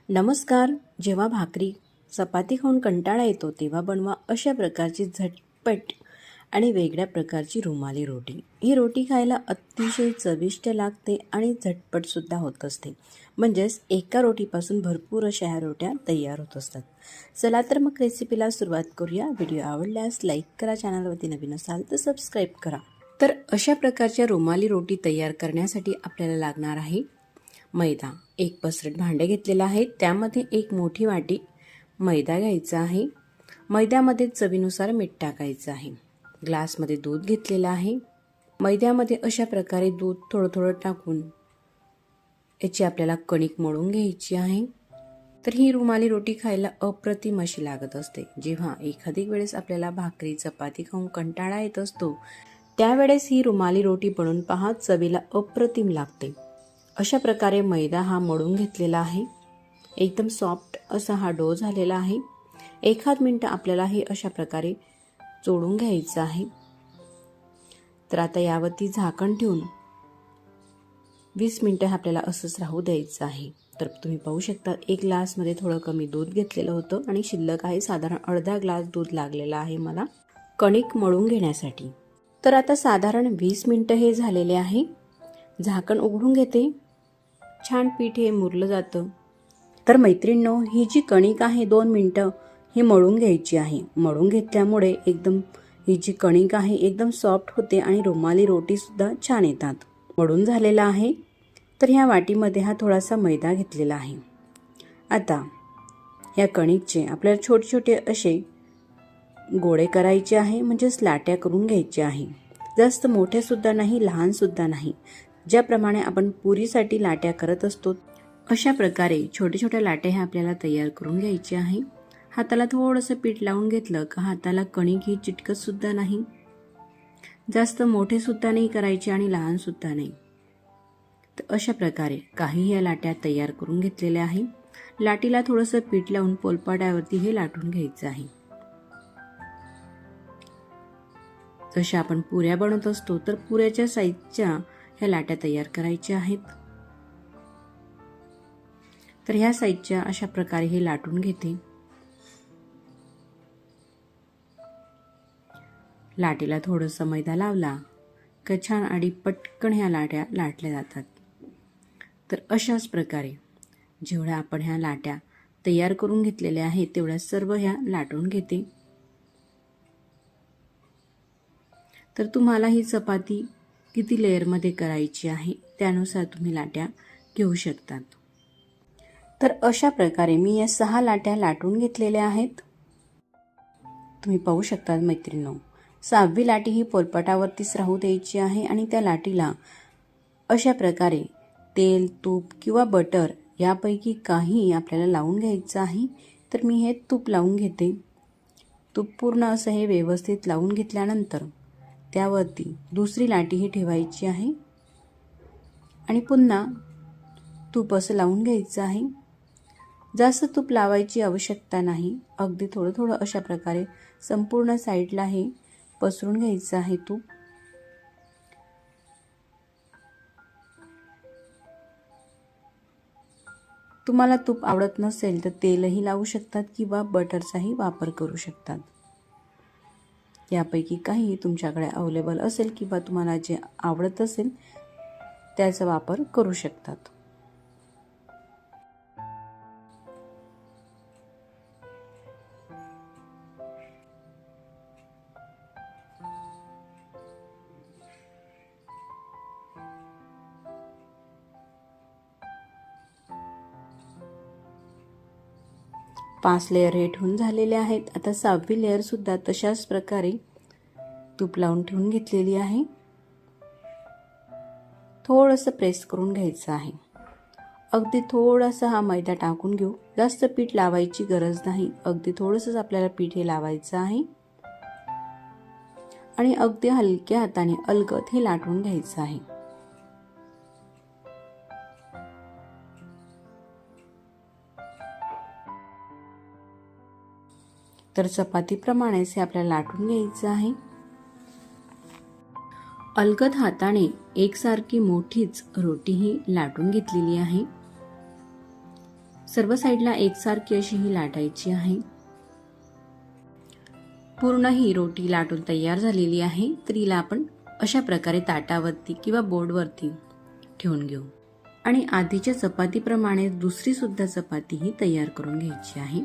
नमस्कार. जेव्हा भाकरी चपाती खाऊन कंटाळा येतो तेव्हा बनवा अशा प्रकारची झटपट आणि वेगळ्या प्रकारची रुमाली रोटी. ही रोटी खायला अतिशय चविष्ट लागते आणि झटपटसुद्धा होत असते. म्हणजेच एका रोटीपासून भरपूर अशा ह्या रोट्या तयार होत असतात. चला तर मग रेसिपीला सुरुवात करूया. व्हिडिओ आवडल्यास लाईक करा, चॅनलवरती नवीन असाल तर सबस्क्राईब करा. तर अशा प्रकारच्या रुमाली रोटी तयार करण्यासाठी आपल्याला लागणार आहे मैदा. एक पसरट भांडे घेतलेलं आहे, त्यामध्ये एक मोठी वाटी मैदा घ्यायचा आहे. मैद्यामध्ये चवीनुसार मीठ टाकायचं आहे. ग्लासमध्ये दूध घेतलेलं आहे. मैद्यामध्ये अशा प्रकारे दूध थोडं थोडं टाकून याची आपल्याला कणिक मळून घ्यायची आहे. तर ही रुमाली रोटी खायला अप्रतिम अशी लागत असते. जेव्हा एखादी वेळेस आपल्याला भाकरी चपाती खाऊन कंटाळा येत असतो त्यावेळेस ही रुमाली रोटी बनवून पहा, चवीला अप्रतिम लागते. अशा प्रकारे मैदा हा मळून घेतलेला आहे. एकदम सॉफ्ट असा हा डो झालेला आहे. एखाद मिनिट आपल्याला हे अशा प्रकारे चोळून घ्यायचं आहे. तर आता यावरती झाकण ठेवून 20 मिनिटं आपल्याला असंच राहू द्यायचं आहे. तर तुम्ही पाहू शकता एक ग्लासमध्ये थोडं कमी दूध घेतलेलं होतं आणि शिल्लक आहे साधारण अर्धा ग्लास दूध लागलेला आहे मला कणिक मळून घेण्यासाठी. तर आता साधारण 20 मिनिटं हे झालेले आहे. झाकण उघडून घेते. छान पीठ हे मुरलं जातं. तर मैत्रिणींनो, ही जी कणिक आहे 2 मिनिटं ही मळून घ्यायची आहे. मळून घेतल्यामुळे एकदम ही जी कणिक आहे एकदम सॉफ्ट होते आणि रुमाली रोटीसुद्धा छान येतात. मळून झालेला आहे. तर ह्या वाटीमध्ये हा थोडासा मैदा घेतलेला आहे. आता या कणिकचे आपल्याला छोटे छोटे असे गोळे करायचे आहे, म्हणजे लाट्या करून घ्यायचे आहे. जास्त मोठेसुद्धा नाही, लहानसुद्धा नाही. ज्याप्रमाणे आपण पुरीसाठी लाट्या करत असतो अशा प्रकारे छोट्या छोट्या लाट्या ह्या आपल्याला तयार करून घ्यायच्या आहे. हाताला थोडंसं पीठ लावून घेतलं का हाताला कणिक ही चिटकत सुद्धा नाही. जास्त मोठे सुद्धा नाही करायचे आणि लहान सुद्धा नाही. तर अशा प्रकारे काही या लाट्या तयार करून घेतलेल्या आहे. लाटीला थोडंसं पीठ लावून पोलपाटावरती हे लाटून घ्यायचं आहे. जशा आपण पुऱ्या बनवत असतो तर पुऱ्याच्या साईजच्या ह्या लाट्या तयार करायच्या आहेत. तर ह्या साईजच्या अशा प्रकारे हे लाटून घेते. लाटीला थोडंसं मैदा लावला का छान आणि पटकन ह्या लाट्या लाटल्या जातात. तर अशाच प्रकारे जेवढ्या आपण ह्या लाट्या तयार करून घेतलेल्या आहेत तेवढ्या सर्व ह्या लाटून घेते. तर तुम्हाला ही चपाती किती लेअरमध्ये करायची आहे त्यानुसार तुम्ही लाट्या घेऊ शकतात. तर अशा प्रकारे मी या 6 लाट्या लाटून घेतलेल्या आहेत. तुम्ही पाहू शकता मैत्रिणींनो, 6वी लाटी ही पोलपाटावरतीच राहू द्यायची आहे आणि त्या लाटीला अशा प्रकारे तेल, तूप किंवा बटर यापैकी काही आपल्याला लावून घ्यायचं आहे. तर मी हे तूप लावून घेते. तूप पूर्ण असं हे व्यवस्थित लावून घेतल्यानंतर त्यावरती दुसरी लाटी ही ठेवायची आहे आणि पुन्हा तूप असं लावून घ्यायचं आहे. जास्त तूप लावायची आवश्यकता नाही. अगदी थोडं थोडं अशा प्रकारे संपूर्ण साईडला हे पसरून घ्यायचं आहे तूप. तुम्हाला तूप आवडत नसेल तर तेलही लावू शकतात किंवा बटरचाही वापर करू शकतात. यापैकी काही तुमच्याकडे अवेलेबल असेल किंवा तुम्हाला जे आवडत असेल त्याचा वापर करू शकतात. पाच लेअर हे ठेवून झालेले आहेत. आता 6वी लेअर सुद्धा तशाच प्रकारे तूप लावून ठेवून घेतलेली आहे. थोडंसं प्रेस करून घ्यायचं आहे. अगदी थोडासा हा मैदा टाकून घेऊ. जास्त पीठ लावायची गरज नाही. अगदी थोडंसंच आपल्याला पीठ हे लावायचं आहे आणि अगदी हलक्या हाताने अलगद हे लाटून घ्यायचं आहे. तर चपातीप्रमाणेच हे आपल्याला लाटून घ्यायचं आहे. अलगद हाताने एकसारखी मोठीच रोटी ही लाटून घेतलेली आहे. सर्व साईडला एकसारखी अशी ही लाटायची आहे. पूर्ण ही रोटी लाटून तयार झालेली आहे. तर हिला आपण अशा प्रकारे ताटावरती किंवा बोर्डवरती ठेवून घेऊ आणि आधीच्या चपातीप्रमाणे दुसरी सुद्धा चपाती ही तयार करून घ्यायची आहे.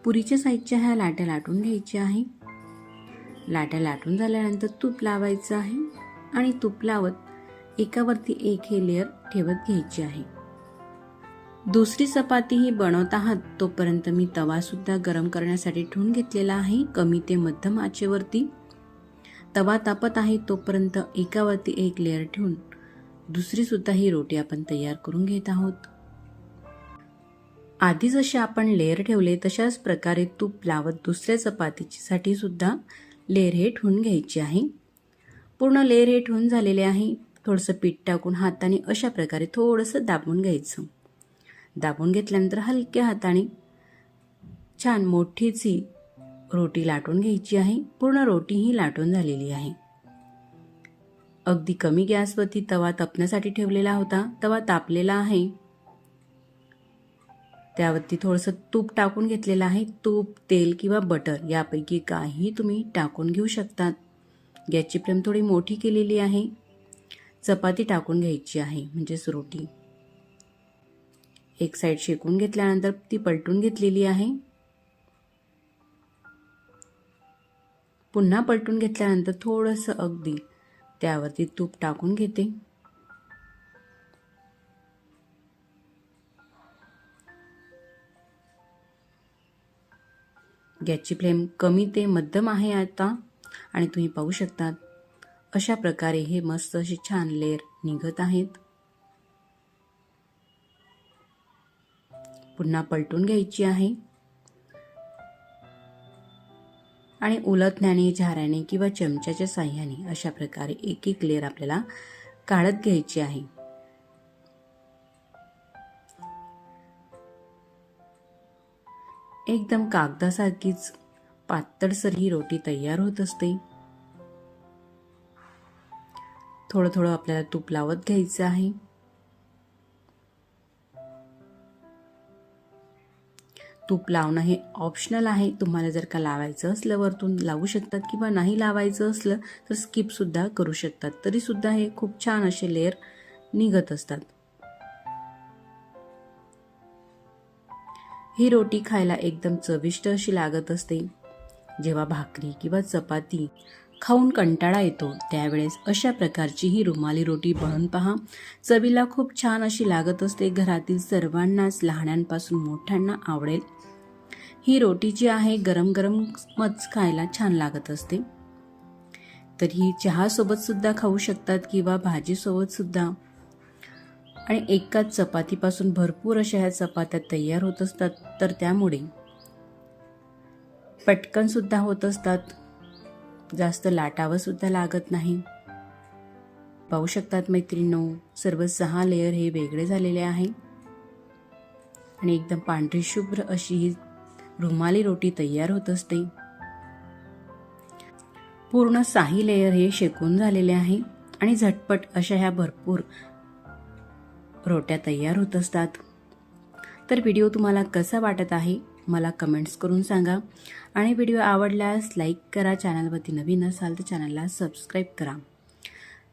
पुरीच्या साईजच्या ह्या लाट्या लाटून घ्यायच्या आहे. लाट्या लाटून झाल्यानंतर तूप लावायचं आहे आणि तूप लावत एकावरती एक हे लेअर ठेवत घ्यायची आहे. दुसरी चपाती ही बनवत आहात तोपर्यंत मी तवा सुद्धा गरम करण्यासाठी ठेवून घेतलेला आहे. कमी ते मध्यम आचेवरती तवा तापत आहे तोपर्यंत एकावरती एक लेअर ठेवून दुसरी सुद्धा ही रोटी आपण तयार करून घेत आहोत. आधी जसे आपण लेअर ठेवले तशाच प्रकारे तूप लावत दुसऱ्या चपातीसाठी सुद्धा लेअर हे ठेवून घ्यायचे आहे. पूर्ण लेअर हे ठेवून झालेले आहे. थोडंसं पीठ टाकून हाताने अशा प्रकारे थोडंसं दाबून घ्यायचं. दाबून घेतल्यानंतर हलक्या हाताने छान मोठीची रोटी लाटून घ्यायची आहे. पूर्ण रोटी ही लाटून झालेली आहे. अगदी कमी गॅसवरती तवा तापण्यासाठी ठेवलेला होता. तवा तापलेला आहे. त्यावरती थोडंसं तूप टाकून घेतलेलं आहे. तूप, तेल किंवा बटर यापैकी काही तुम्ही टाकून घेऊ शकतात. गॅसची फ्लेम थोडी मोठी केलेली आहे. चपाती टाकून घ्यायची आहे म्हणजेच रोटी. एक साईड शेकून घेतल्यानंतर ती पलटून घेतलेली आहे. पुन्हा पलटून घेतल्यानंतर थोडंसं अगदी त्यावरती तूप टाकून घेते. गॅसची फ्लेम कमी ते मध्यम आहे आता आणि तुम्ही पाहू शकता अशा प्रकारे हे मस्त असे छान लेअर निघत आहेत. पुन्हा पलटून घ्यायची आहे आणि उलटण्याने, झाऱ्याने किंवा चमच्याच्या साह्याने अशा प्रकारे एक एक लेअर आपल्याला काढत घ्यायची आहे. एकदम कागदासारखीच पातळसर ही रोटी तयार होत असते. थोडं थोडं आपल्याला तूप लावत घ्यायचं आहे. तूप लावणं हे ऑप्शनल आहे. तुम्हाला जर का लावायचं असलं वरतून लावू शकतात किंवा नाही लावायचं असलं तर स्किप सुद्धा करू शकतात. तरी सुद्धा हे खूप छान असे लेअर निघत असतात. ही रोटी खायला एकदम चविष्ट अशी लागत असते. जेव्हा भाकरी किंवा चपाती खाऊन कंटाळा येतो त्यावेळेस अशा प्रकारची ही रुमाली रोटी बनवून पहा. चवीला खूप छान अशी लागत असते. घरातील सर्वांनाच लहानांपासून मोठ्यांना आवडेल. ही रोटी जी आहे गरम गरमच खायला छान लागत असते. तर ही चहासोबत सुद्धा खाऊ शकतात किंवा भाजीसोबत सुद्धा. आणि एकाच चपातीपासून भरपूर अशा ह्या चपात्या तयार होत असतात. तर त्यामुळे पटकन सुद्धा होत असतात. जास्त लाटावं सुद्धा लागत नाही. पाहू शकतात मैत्रिणींनो, सर्व 6 लेअर हे वेगळे झालेले आहे आणि एकदम पांढरी शुभ्र अशी ही रुमाली रोटी तयार होत असते. पूर्ण 6 लेअर हे शेकून झालेले आहे आणि झटपट अशा ह्या भरपूर रोट्या तयार होत असतात. तर व्हिडिओ तुम्हाला कसा वाटत आहे मला कमेंट्स करून सांगा आणि व्हिडिओ आवडल्यास लाईक करा. चॅनलवरती नवीन असाल तर चॅनलला सबस्क्राईब करा.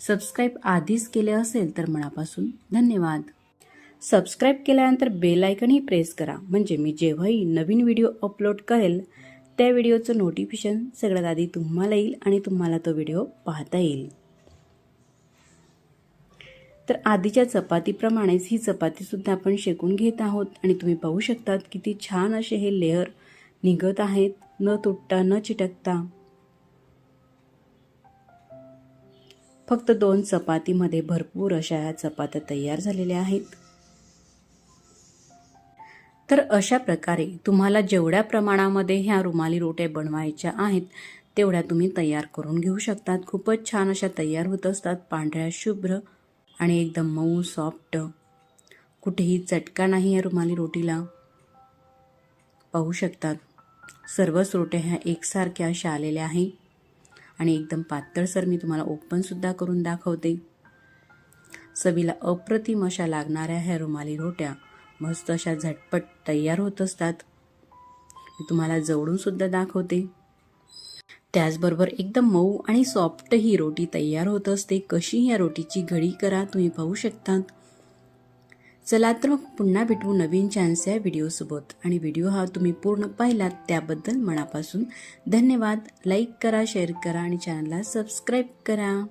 सबस्क्राईब आधीच केले असेल तर मनापासून धन्यवाद. सबस्क्राईब केल्यानंतर बेल आयकनही प्रेस करा म्हणजे मी जेव्हाही नवीन व्हिडिओ अपलोड करेल त्या व्हिडिओचं नोटिफिकेशन सगळ्यात आधी तुम्हाला येईल आणि तुम्हाला तो व्हिडिओ पाहता येईल. तर आधीच्या चपातीप्रमाणेच ही चपाती सुद्धा आपण शेकून घेत आहोत आणि तुम्ही पाहू शकतात किती छान असे हे लेअर निघत आहेत, न तुटता न चिटकता. फक्त 2 चपातीमध्ये भरपूर अशा ह्या चपात्या तयार झालेल्या आहेत. तर अशा प्रकारे तुम्हाला जेवढ्या प्रमाणामध्ये ह्या रुमाली रोट्या बनवायच्या आहेत तेवढ्या तुम्ही तयार करून घेऊ शकतात. खूपच छान अशा तयार होत असतात. पांढऱ्या शुभ्र आणि एकदम मऊ सॉफ्ट. कुठेही चटका नाही या रुमाली रोटीला. पाहू शकतात सर्वच रोट्या ह्या एकसारख्या अशा आलेल्या आहे आणि एकदम पातळसर मी तुम्हाला ओपन सुद्धा करून दाखवते. चवीला अप्रतिम अशा लागणाऱ्या ह्या रुमाली रोट्या मस्त अशा झटपट तयार होत असतात. मी तुम्हाला जवळूनसुद्धा दाखवते. त्याचबरोबर एकदम मऊ आणि सॉफ्ट ही रोटी तयार होत असते. कशी या रोटीची घडी करा तुम्ही पाहू शकतात. चला तर मग पुन्हा भेटू नवीन छानशा व्हिडिओसोबत. आणि व्हिडिओ हा तुम्ही पूर्ण पाहिलात त्याबद्दल मनापासून धन्यवाद. लाईक करा, शेअर करा आणि चॅनलला सबस्क्राईब करा.